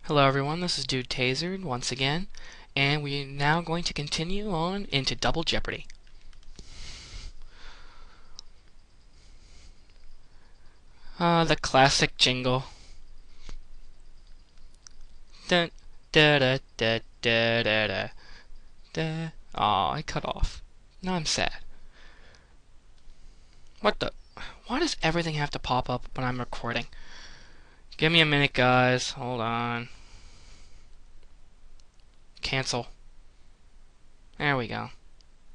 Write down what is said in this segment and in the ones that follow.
Hello everyone, this is dudetazerd once again, and we're now going to continue on into Double Jeopardy. The classic jingle. Dun, da da da da da da da. Aw, I cut off. Now I'm sad. What the? Why does everything have to pop up when I'm recording? Give me a minute, guys. Hold on. Cancel. There we go.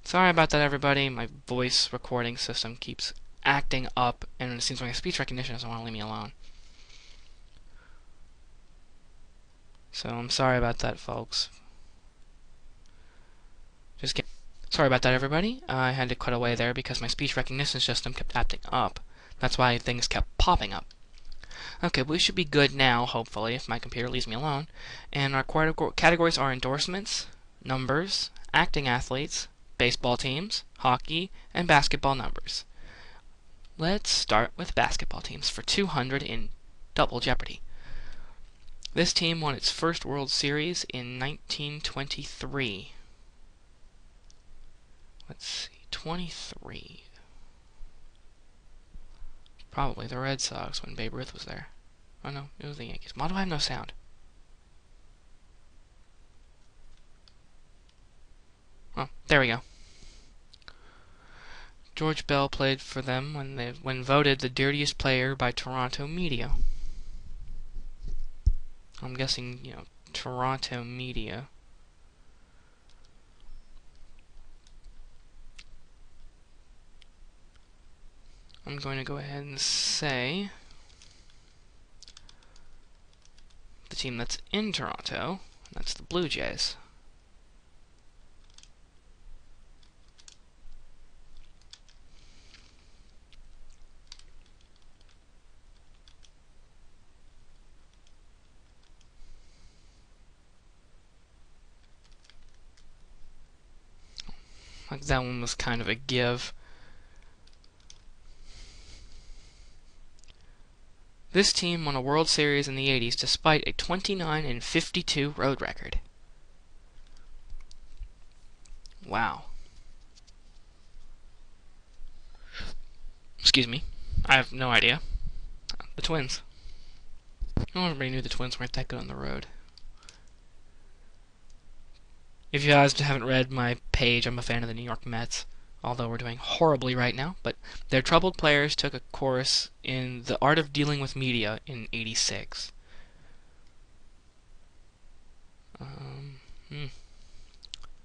Sorry about that, everybody. My voice recording system keeps acting up, and it seems like my speech recognition doesn't want to leave me alone. So I'm sorry about that, folks. Sorry about that, everybody. I had to cut away there because my speech recognition system kept acting up. That's why things kept popping up. Okay, we should be good now, hopefully, if my computer leaves me alone. And our categories are endorsements, numbers, acting athletes, baseball teams, hockey, and basketball numbers. Let's start with basketball teams for 200 in Double Jeopardy. This team won its first World Series in 1923. Let's see, 23. Probably the Red Sox when Babe Ruth was there. Oh no, it was the Yankees. Why do I have no sound? Oh, there we go. George Bell played for them when voted the dirtiest player by Toronto media. I'm guessing, Toronto media. I'm going to go ahead and say the team that's in Toronto, that's the Blue Jays. Like that one was kind of a give. This team won a World Series in the 80s despite a 29-52 road record. Wow. Excuse me. I have no idea. The Twins. Oh, everybody knew the Twins weren't that good on the road. If you guys haven't read my page, I'm a fan of the New York Mets. Although we're doing horribly right now, but their troubled players took a course in the art of dealing with media in '86.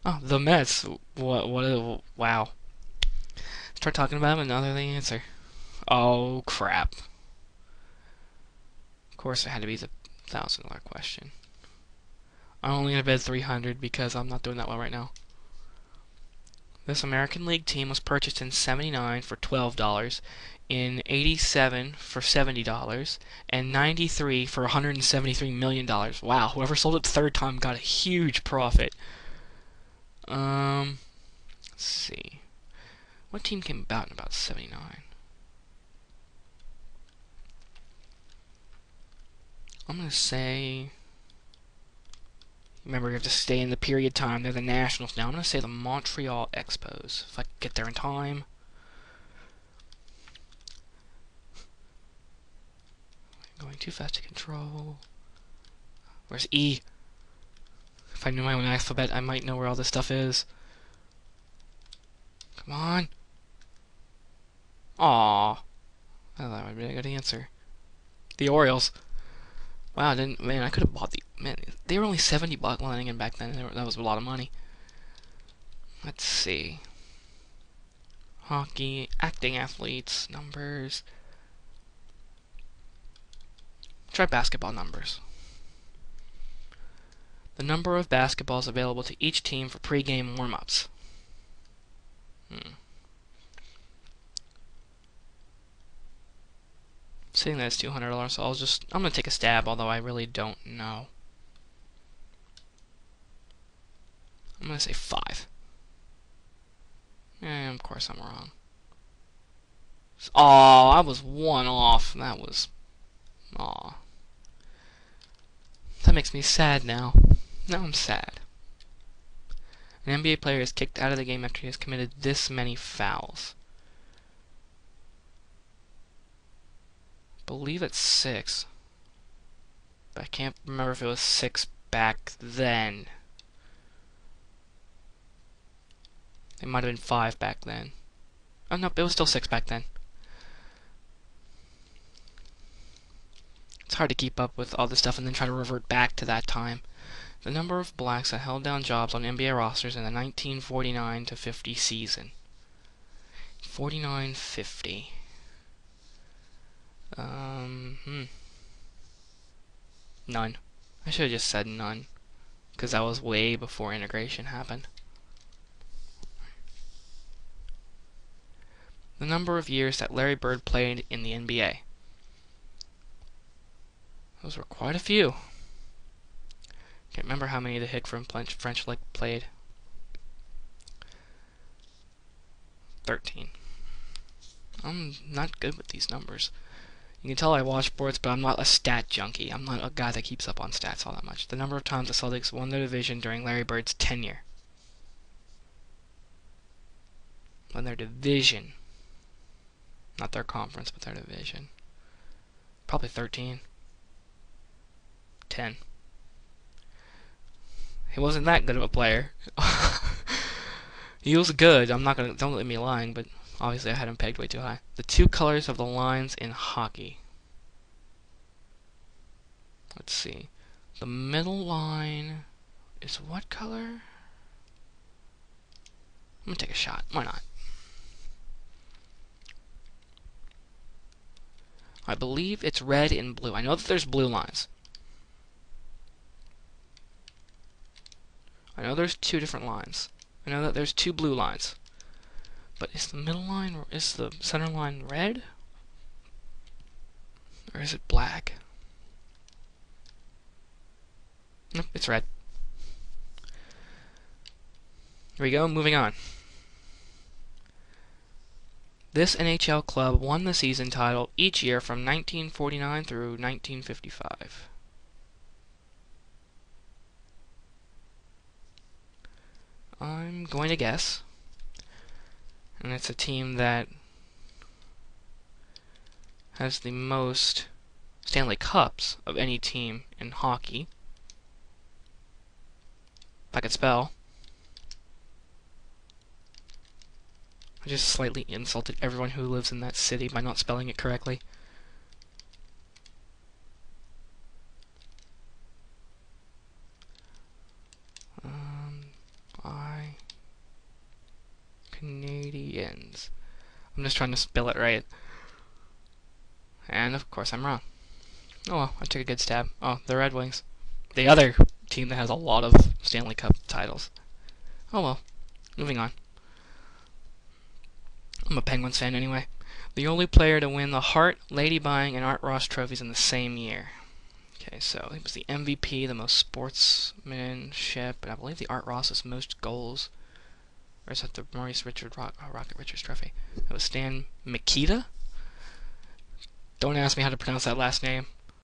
Oh, the Mets. Wow. Start talking about them and now they're the answer. Oh, crap. Of course it had to be the $1,000 question. I'm only going to bid 300 because I'm not doing that well right now. This American League team was purchased in '79 for $12, in '87 for $70, and '93 for $173 million. Wow, whoever sold it the third time got a huge profit. Let's see. What team came about in about '79? I'm going to say... Remember, you have to stay in the period time. They're the Nationals now. I'm going to say the Montreal Expos, if I can get there in time. I'm going too fast to control. Where's E? If I knew my own alphabet, I might know where all this stuff is. Come on. Aww. I thought that would be a good answer. The Orioles. Wow, man, I could have bought man, they were only $70 landing in back then. That was a lot of money. Let's see. Hockey, acting athletes, numbers. Try basketball numbers. The number of basketballs available to each team for pre-game warm-ups. Saying that it's $200, so I'm gonna take a stab, although I really don't know. I'm gonna say 5. And of course I'm wrong. Oh, I was 1 off. That was... Aw. That makes me sad now. Now I'm sad. An NBA player is kicked out of the game after he has committed this many fouls. I believe it's 6. But I can't remember if it was 6 back then. It might have been 5 back then. Oh, no, it was still 6 back then. It's hard to keep up with all this stuff and then try to revert back to that time. The number of blacks that held down jobs on NBA rosters in the 1949-50 season. 49-50. None. I should have just said none, because that was way before integration happened. The number of years that Larry Bird played in the NBA. Those were quite a few. Can't remember how many the Hick from French Lick played. 13. I'm not good with these numbers. You can tell I watch sports, but I'm not a stat junkie. I'm not a guy that keeps up on stats all that much. The number of times the Celtics won their division during Larry Bird's tenure. Won their division. Not their conference, but their division. Probably 13. 10. He wasn't that good of a player. He was good. I'm not gonna. Don't let me lying, but obviously I had him pegged way too high. The 2 colors of the lines in hockey. Let's see. The middle line is what color? I'm gonna take a shot. Why not? I believe it's red and blue. I know that there's blue lines. I know there's 2 different lines. I know that there's 2 blue lines. But is the middle line, or is the center line red? Or is it black? Nope, it's red. Here we go, moving on. This NHL club won the season title each year from 1949 through 1955. I'm going to guess. And it's a team that has the most Stanley Cups of any team in hockey. If I could spell. I just slightly insulted everyone who lives in that city by not spelling it correctly. Canadians. I'm just trying to spell it right. And of course I'm wrong. Oh well, I took a good stab. Oh, the Red Wings. The other team that has a lot of Stanley Cup titles. Oh well, moving on. I'm a Penguins fan anyway. The only player to win the Hart, Lady Byng, and Art Ross trophies in the same year. Okay, so he was the MVP, the most sportsmanship, and I believe the Art Ross is most goals. Or is that the Maurice Richard Rocket Richards trophy? It was Stan Mikita? Don't ask me how to pronounce that last name.